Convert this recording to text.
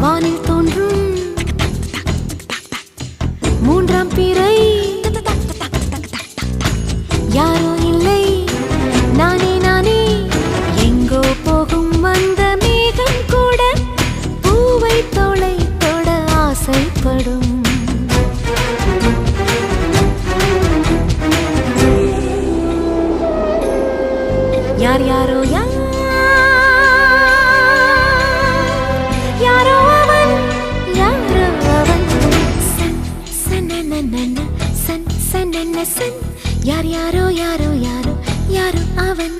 வானில் தோன்றும் மூன்றாம் பிறை யாரோ இல்லை நானே நானே எங்கோ போகும் அந்த மேகம் கூட பூவை தோளை தொட ஆசைப்படும் யார் யாரோ யாரோ அவன் யாரோ அவன் சன் சன் சன் சன் சன் யார் யாரோ யாரோ யாரோ யாரோ அவன்